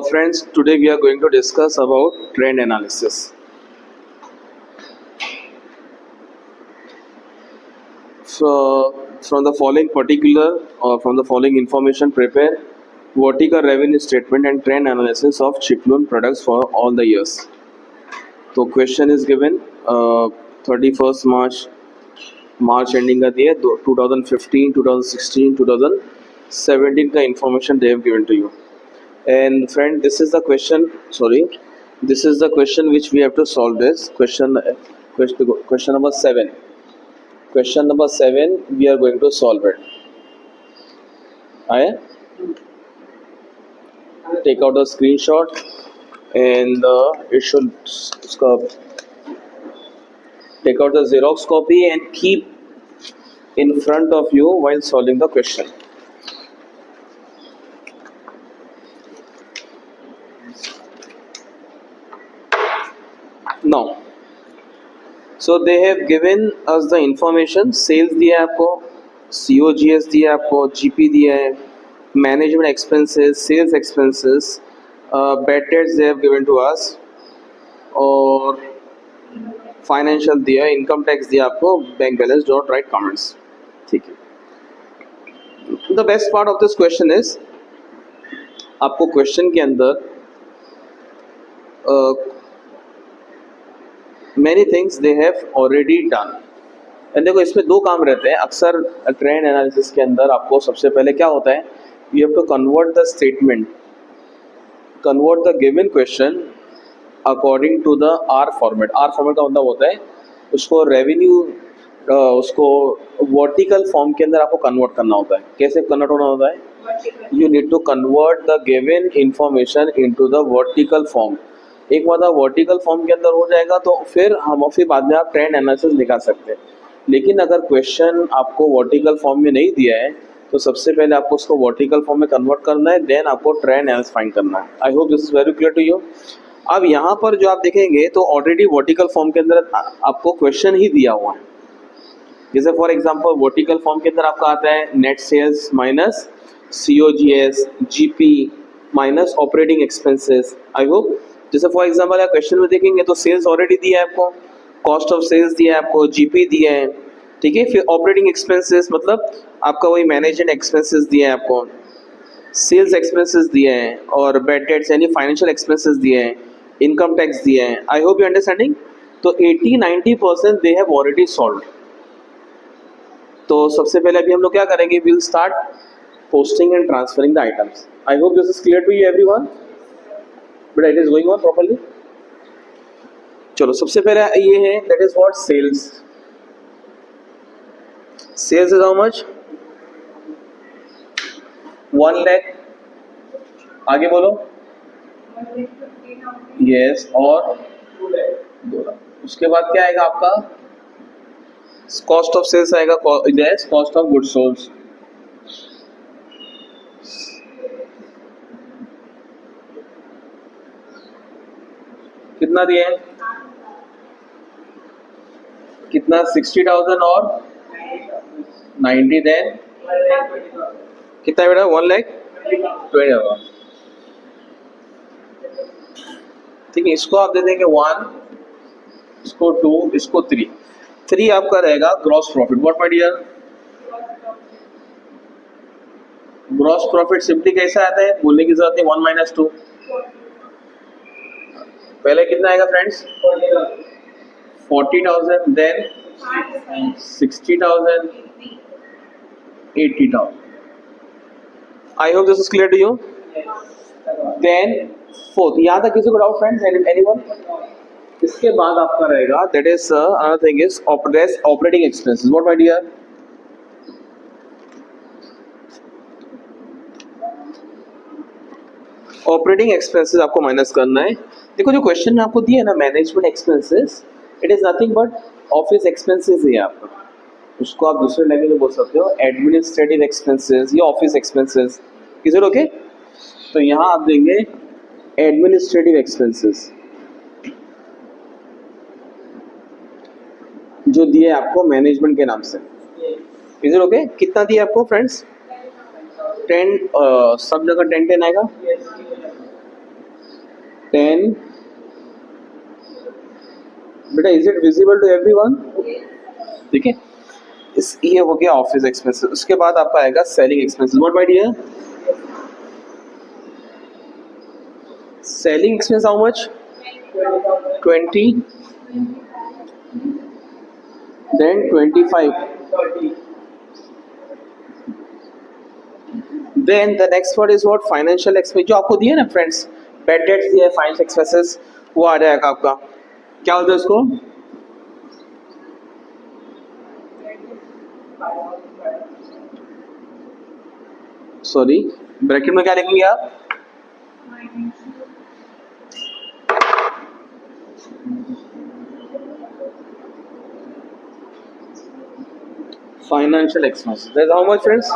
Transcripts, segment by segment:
Friends, today we are going to discuss about trend analysis. From the following particular or from the following information, prepare vertical revenue statement and trend analysis of Chikloon products for all the years. So question is given 31st March ending का दिए 2015, 2016, 2017 का information they have given to you. And friend, this is the question. This is the question which we have to solve. This question number 7. Question number 7. We are going to solve it. Aye? Take out the screenshot and it should take out the Xerox copy and keep in front of you while solving the question. Now, so they have given us the information. Sales दिया है आपको, COGS दिया है आपको, GP दिया है, management expenses, sales expenses, bad debts they have given to us, और financial दिया, इनकम टैक्स दिया आपको, bank balance dot right comments. ठीक है. The best part of this question is आपको क्वेश्चन के अंदर many things they have already done. And देखो इसमें दो काम रहते हैं अक्सर ट्रेंड एनालिसिस के अंदर. आपको सबसे पहले क्या होता है, you have to convert the statement, convert the given question according to the R format. R format का मतलब होता है उसको रेवेन्यू, उसको वर्टिकल फॉर्म के अंदर आपको कन्वर्ट करना होता है. कैसे कन्वर्ट होना होता है, you need to convert the given information into the vertical form. एक बार वर्टिकल फॉर्म के अंदर हो जाएगा तो फिर बाद में आप ट्रेंड एनालिसिस निकाल सकते हैं. लेकिन अगर क्वेश्चन आपको वर्टिकल फॉर्म में नहीं दिया है तो सबसे पहले आपको उसको वर्टिकल फॉर्म में कन्वर्ट करना है, देन आपको ट्रेंड एनालिसिस फाइंड करना है. I hope this is very clear to you. अब यहाँ पर जो आप देखेंगे तो ऑलरेडी वर्टिकल फॉर्म के अंदर आपको क्वेश्चन ही दिया हुआ है. जैसे फॉर एग्जांपल वर्टिकल फॉर्म के अंदर आपका आता है net sales minus COGS, GP minus operating expenses. I hope. जैसे फॉर एग्जांपल आप क्वेश्चन में देखेंगे तो सेल्स ऑलरेडी दिया है आपको, कॉस्ट ऑफ सेल्स दिया है आपको, GP दिया है. ठीक है. फिर ऑपरेटिंग एक्सपेंसेस मतलब आपका वही मैनेजमेंट एक्सपेंसेस दिया है आपको, सेल्स एक्सपेंसेस दिए हैं, और बैड डेट्स यानी फाइनेंशियल एक्सपेंसेस दिए हैं, इनकम टैक्स दिए हैं. आई होप यू अंडरस्टैंडिंग. तो 80-90% दे हैव ऑलरेडी सॉल्व. तो सबसे पहले अभी हम लोग क्या करेंगे, we will start posting and transferring the items. I hope this is clear to you everyone, but it is going on properly. चलो सबसे पहले ये है, that is what sales. Sales is how much, 1 lakh. आगे बोलो. यस. और 2 लाख. उसके बाद क्या आएगा आपका, कॉस्ट ऑफ सेल्स आएगा, yes, cost of goods sold. कितना दिए हैं, कितना, 60,000 और 90, देन कितना बेटा, 1,20,000. ठीक है. इसको आप दे देंगे 1, इसको 2, इसको 3 आपका रहेगा gross profit. What my dear, gross profit simply कैसा आता है, बोलने की जरूरत नहीं, 1 - 2. पहले कितना आएगा friends, 40,000, then 60,000, 80,000. I hope this is clear to you. Then 4th. यहाँ तक किसी को डाउट फ्रेंड्स, एनीवन? इसके बाद आपका रहेगा, that is another thing is operating expenses. What my dear, operating expenses आपको माइनस करना है. देखो जो क्वेश्चन में आपको दिया है ना, management expenses, it is nothing but office expenses है आपका. उसको आप दूसरे लैंग्वेज में बोल सकते हो एडमिनिस्ट्रेटिव एक्सपेंसेस या office expenses. Is it okay? तो यहाँ आप देंगे एडमिनिस्ट्रेटिव एक्सपेंसेस जो दिए आपको मैनेजमेंट के नाम से. Is it okay? कितना दिया आपको फ्रेंड्स, 10, सब जगह 10 आएगा. 10, बेटा is it visible to everyone? ठीक है, इस ये हो गया ऑफिस एक्सपेंसेस। उसके बाद आपका आएगा selling expenses. What my dear? Selling expense how much? 20, then 25, then the next word is what? Financial expense, जो आपको दिया ना फ्रेंड्स, बैड डेट्स दिया है, फाइनेंशियल एक्सपेंसेस, वो आ जाएगा आपका, क्या होता है उसको? सॉरी, ब्रैकेट में क्या लिखेंगे आप? Financial expenses, that's how much friends?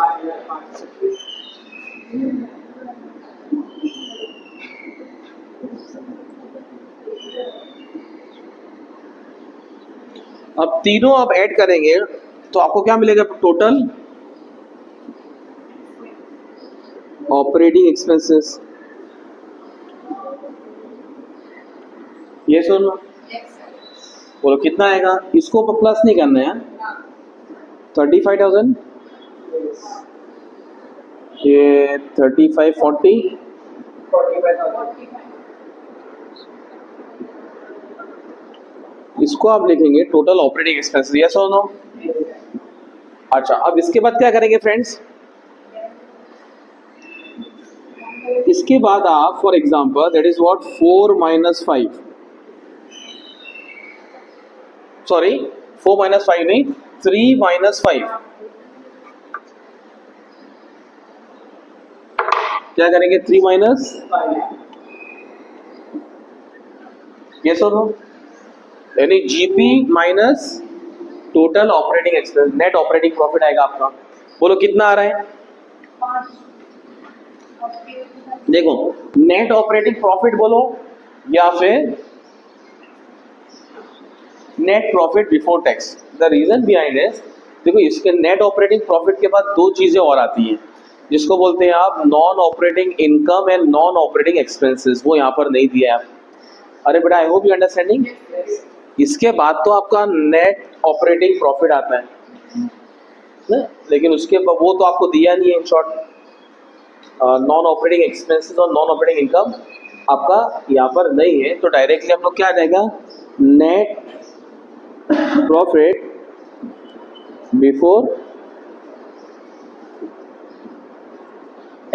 अब तीनों आप ऐड करेंगे तो आपको क्या मिलेगा टोटल? Operating expenses. ये सुनो, बोलो कितना आएगा? इसको प्लस नहीं करना है, 35,000, ये 35, 40, इसको आप लिखेंगे टोटल ऑपरेटिंग एक्सपेंसेस। यस और नो? अच्छा, अब इसके बाद क्या करेंगे फ्रेंड्स? इसके बाद आप for example that is what 4 - 5, sorry 4 - 5 नहीं, 3 - 5, क्या करेंगे? 3 माइनस, यस और नो? यानी GP minus total operating expense, net operating profit आएगा आपका। बोलो कितना आ रहा है? देखो, नेट ऑपरेटिंग प्रॉफिट बोलो या फिर net profit before tax. The reason behind is, देखो इसके नेट ऑपरेटिंग प्रॉफिट के बाद दो चीजें और आती हैं जिसको बोलते हैं आप non operating income and non operating expenses. वो यहाँ पर नहीं दिया है। अरे बेटा, आई होप यू अंडरस्टैंडिंग। इसके बाद तो आपका नेट ऑपरेटिंग प्रॉफिट आता है ना, लेकिन उसके वो तो आपको दिया नहीं है। In short, non operating expenses और नॉन ऑपरेटिंग इनकम आपका यहाँ पर नहीं है, तो डायरेक्टली हम लोग क्या आ जाएगा? Net profit before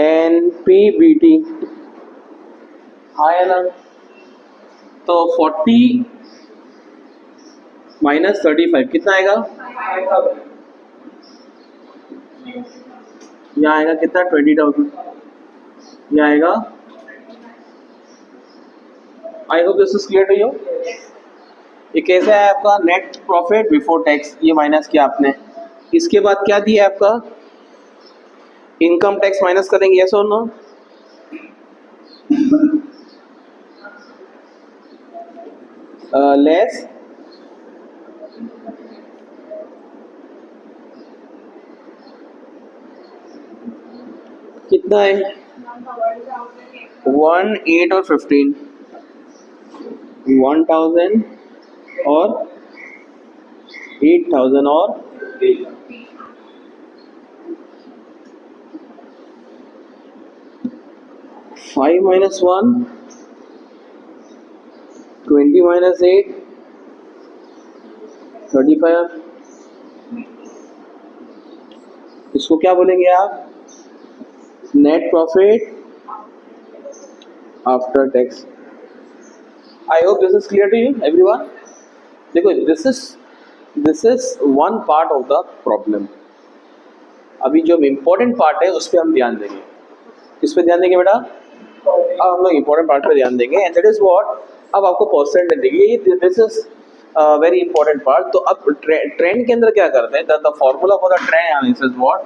NPBT. हाँ या ना? तो 40 - 35 कितना आएगा? यहाँ आएगा कितना? 20,000। यहाँ आएगा, I hope this is clear to you. ये कैसे है आपका नेट प्रॉफिट बिफोर टैक्स? ये माइनस किया आपने। इसके बाद क्या दिया है आपका? इनकम टैक्स माइनस करेंगे, यस और नो? लेस कितना है? 1, 8 और 15, 1,000 और 8,000 और 5 - 1, 20 - 8, 35। इसको क्या बोलेंगे आप? Net profit after tax. I hope this is clear to you everyone. देखो, this is one part of the problem. अभी जो इम्पोर्टेंट पार्ट है उस पर हम ध्यान देंगे। किस पे ध्यान देंगे बेटा? अब हम लोग इम्पोर्टेंट पार्ट पे ध्यान देंगे, एंड दैट इज व्हाट, अब आपको परसेंटेज देंगे। This is very important part. तो अब ट्रेंड के अंदर क्या करते हैं? The formula for the trend analysis what?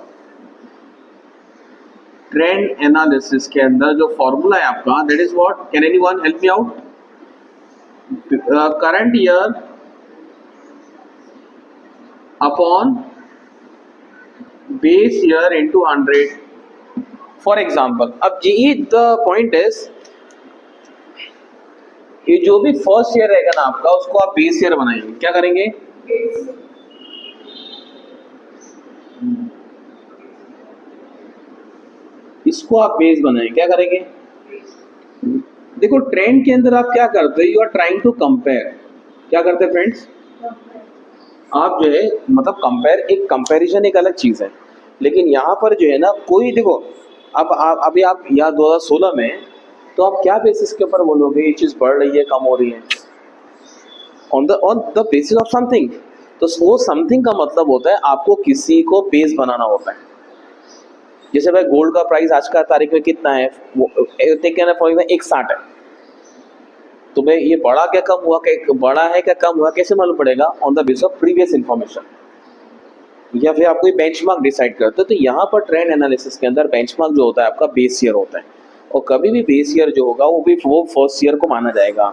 Trend analysis के अंदर जो फॉर्मूला है आपका, that is what? Can anyone help me out? Current year upon base year into 100। For example, अब ये द पॉइंट इज, ये जो भी फर्स्ट ईयर रहेगा ना आपका, उसको आप बेस ईयर बनाएंगे। क्या करेंगे? इसको आप बेस बनाएंगे। क्या करेंगे? देखो ट्रेंड के अंदर आप क्या करते हो, you are trying to compare. क्या करते हैं फ्रेंड्स? आप जो है मतलब कंपेयर, एक कंपैरिजन एक अलग चीज है, लेकिन यहाँ पर जो है ना कोई देखो, अब आप अभी आप यहाँ 2016 में, तो आप क्या बेसिस के ऊपर बोलोगे ये चीज बढ़ रही है कम हो रही है? On the basis of something. तो वो समथिंग का मतलब होता है आपको किसी को बेस बनाना होता है। जैसे भाई गोल्ड का प्राइस आज का तारीख में कितना है, वो फॉर एग्जाम्पल 160 है, तुम्हें ये बढ़ा क्या कम हुआ, क्या बढ़ा है क्या कम हुआ कैसे मालूम पड़ेगा? On the basis of previous information, या फिर आप कोई बेंचमार्क डिसाइड करते हो। तो यहाँ पर ट्रेंड एनालिसिस के अंदर बेंचमार्क जो होता है आपका बेस ईयर होता है, और कभी भी बेस ईयर जो होगा वो फर्स्ट ईयर को माना जाएगा।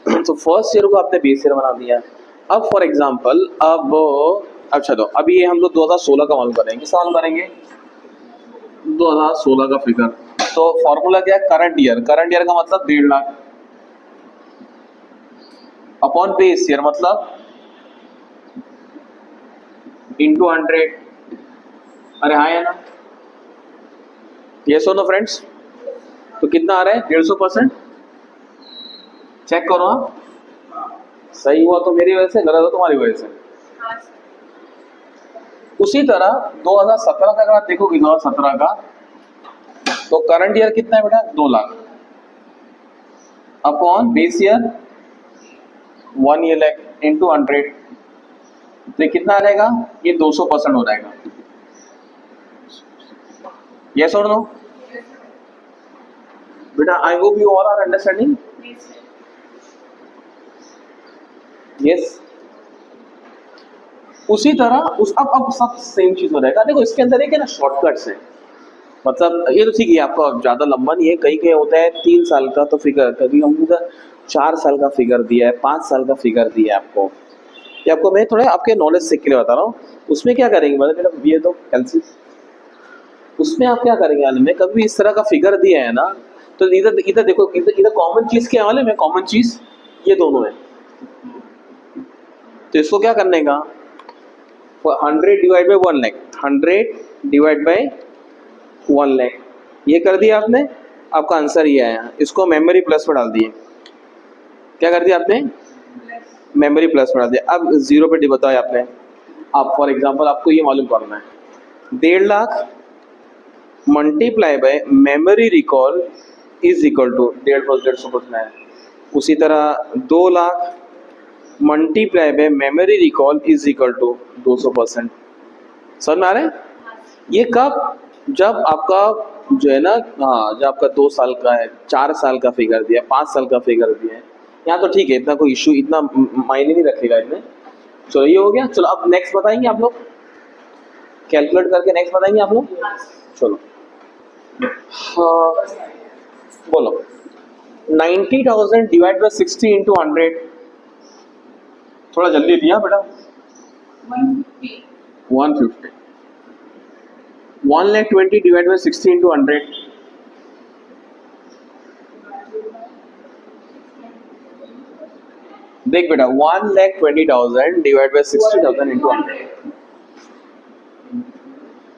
तो फर्स्ट ईयर को आपने बेस ईयर बना दिया। अब फॉर एग्जांपल अब अच्छा, तो अभी ये हम लोग 2016 का मालूम करेंगे। किसका मालूम करेंगे? 2016 का फिगर। तो फॉर्मूला क्या है? Current year. करंट ईयर का मतलब 1.5 लाख अपॉन बेस ईयर मतलब इंटू 100। अरे हाँ या ना? यस और नो फ्रेंड्स? तो कितना आ रहा है? 150%। चेक करो आप, सही हुआ तो मेरी वजह से, गलत हो तुम्हारी वजह से। उसी तरह 2017 का अगर आप देखोगे, 2017 का तो करंट ईयर कितना है बेटा? 2 lakh upon base year 1 year lakh into 100, तो कितना आ जाएगा? ये 200% हो जाएगा। यस और नो? बेटा I hope you all are understanding. Yes. उसी तरह उस अब सब सेम चीज हो जाएगा। देखो इसके अंदर एक है ना शॉर्टकट्स है, मतलब ये तो ठीक है आपका ज्यादा लंबा नहीं है। कई कई होता है 3 साल का तो फिगर, कभी हमने 4 साल का फिगर दिया है, 5 साल का फिगर दिया है आपको। ये आपको मैं थोड़ा आपके नॉलेज से के लिए बता रहा हूँ। उसमें क्या करेंगे मतलब ये तो कैलसी, उसमें आप क्या करेंगे हाल में कभी इस तरह का फिगर दिया है ना, तो इधर इधर देखो, इधर कॉमन चीज क्या वाले में, कॉमन चीज ये दोनों है। तो इसको क्या करने का? 100 divide by 1 lakh, 100 divide by 1 lakh, ये कर दिया आपने, आपका आंसर ये आया। इसको मेमोरी प्लस में डाल दिए। क्या कर दिया आपने? मेमोरी प्लस में डाल दिया। अब जीरो पे बताया आपने। आप फॉर एग्जांपल आपको ये मालूम करना है, 1.5 lakh multiply by memory recall is equal to 150% है। उसी तरह 2 lakh multiply by memory recall is equal to 200%। समझ में आ रहा है? ये कब? जब आपका जो है ना, हाँ जब आपका 2 साल का है, 4 साल का फिगर दिया, 5 साल का फिगर दिया है, यहाँ तो ठीक है, इतना कोई इशू, इतना मायने नहीं रखेगा इसमें। चलो ये हो गया। चलो अब नेक्स्ट बताएंगे आप लोग, कैलकुलेट करके नेक्स्ट बताएंगे आप लोग। चलो हाँ, बोलो 90,000 डिवाइड बाई 60 इंटू 100। थोड़ा जल्दी दिया बेटा। 150। 1,20,000 डिवाइड बाई 60 इंटू 100। देख बेटा 1,20,000 डिवाइड बाई 60,000 इंटू 100।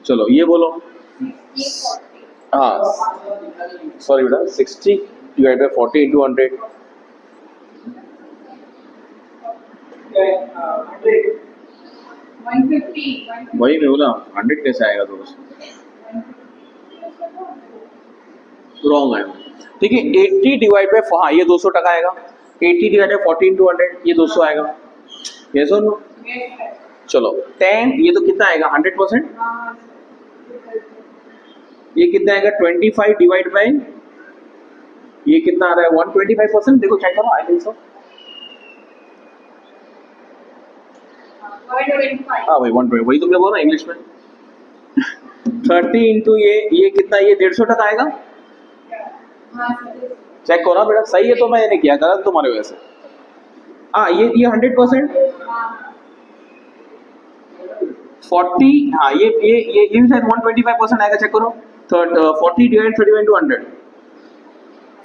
चलो ये बोलो। हाँ सॉरी बेटा, 60 डिवाइड बाई 40 इंटू 100। वही मैं बोला 100 कैसे आएगा? तो रॉन्ग आएगा। ठीक है 80 डिवाइड बाई, हाँ ये 200% आएगा। 80 डिवाइड बाई 40 इंटू 100, ये 200 आएगा। यस और नो? चलो 10, ये तो कितना आएगा? 100%। ये कितना आएगा? 25 डिवाइड बाई, ये कितना आ रहा है? 125%। देखो चेक करो, आई थिंक सो। हाँ भाई 120, वही तो मैं बोल रहा हूँ इंग्लिश में। 30 इंटू ये कितना? ये 150% आएगा। चेक करो ना बेटा, सही है तो मैंने किया, गलत तुम्हारे वजह से। हाँ ये 100%। 40, हाँ ये भी शायद 125% आएगा। चेक करो। 40 divide 31 to 100,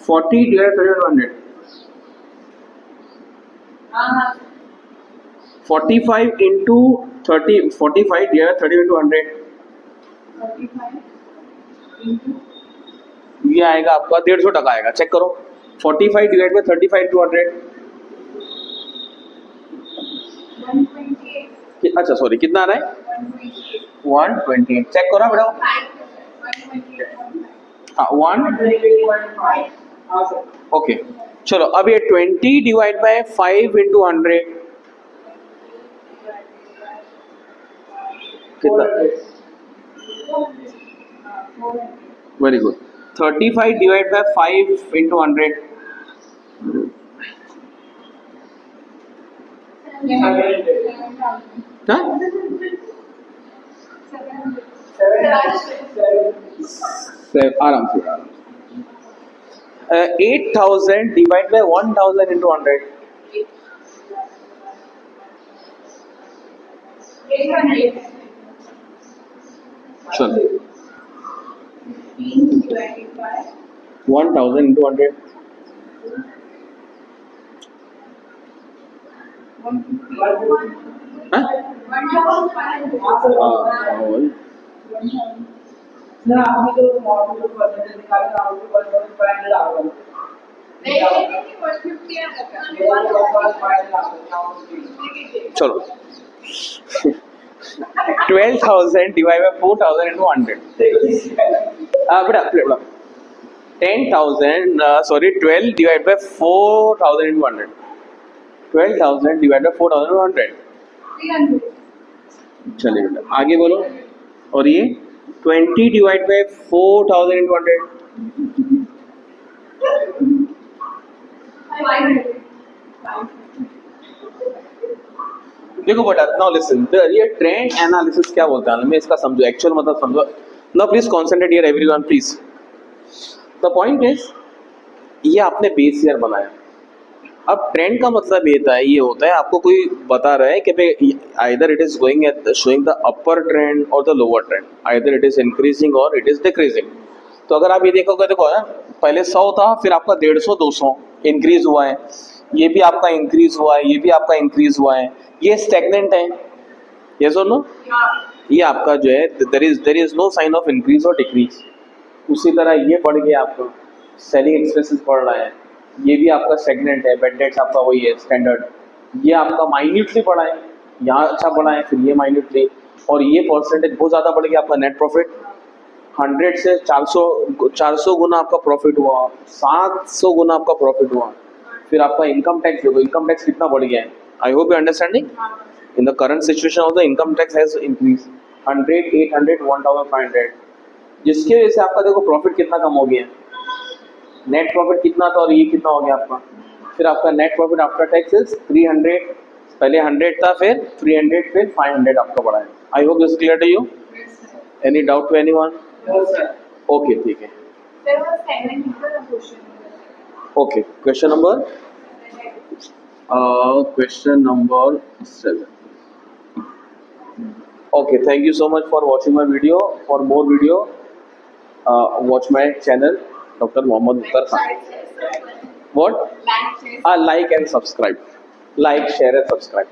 40 divide 31 to 100, 45 into 30, 45 divided 30 into 100, ये आएगा आपका 150 आएगा. चेक करो. 45 डिवाइड बाय 35 into 100. अच्छा सॉरी, कितना आ रहा है? 128. चेक करो बेटा. हाँ 1. ओके चलो अब ये 20 डिवाइड बाय 5 into 100 कितना? Very good. 35 divide by 5 into 100. हाँ? आराम से. 8,000 डिवाइड बाय 1,000 into 100. चलो 1,000 into 100. हाँ? चलो 12,000 डिवाइड बाय 4,000 into 100. बेटा 10,000 sorry 12 divide by 4,000 into 100. 12,000 divide by 4,000 into 100. चलिए बेटा आगे बोलो. और ये 20 डिवाइड बाय 4,000 into 100. देखो बेटा नाउ लिसन, ये ट्रेंड एनालिसिस क्या बोलता है, मैं इसका समझो, एक्चुअल मतलब समझो. Now please concentrate here everyone please. The point is ये आपने बेस ईयर बनाया. अब ट्रेंड का मतलब ये होता है आपको कोई बता रहा है कि भाई either it is going at showing the upper trend और the lower trend, either it is increasing और इट इज डिक्रीजिंग. तो अगर आप ये देखोगे, देखो ना पहले 100 था, फिर आपका 150 200 इंक्रीज हुआ है, ये भी आपका इंक्रीज हुआ है, ये भी आपका इंक्रीज हुआ है, ये स्टैग्नेंट है. यस और नो? ये आपका जो है there is no sign of increase और डिक्रीज. उसी तरह ये बढ़ गया आपका, सेलिंग एक्सपेंसेस बढ़ रहा है, ये भी आपका स्टैग्नेंट है, बेड डेट्स आपका वही है स्टैंडर्ड. ये आपका माइन्यूटली बढ़ा है, यहाँ अच्छा बढ़ा है, फिर ये माइन्यूटली, और ये परसेंटेज बहुत ज़्यादा बढ़ गया. आपका नेट प्रॉफिट 100 से 400 गुना आपका प्रॉफिट हुआ, 700 गुना आपका प्रॉफिट हुआ. फिर आपका इनकम टैक्स देखो, इनकम टैक्स कितना बढ़ गया है. I hope you understanding. In the current situation of the income tax has increase 100, 800, 1,500, जिसकी वजह से आपका देखो प्रॉफिट कितना कम हो गया. नेट प्रॉफिट कितना था और ये कितना हो गया आपका. फिर आपका net profit after tax is 300. पहले 100 था, फिर 300, फिर 500 आपका बढ़ा है. I hope this clear to you. Any doubt to anyone? Okay ठीक है. Okay question number 7. Okay, thank you so much for watching my video. For more video, watch my channel, Dr. Mohammad Mukhtar Khan. What? Like and subscribe. Like, share and subscribe.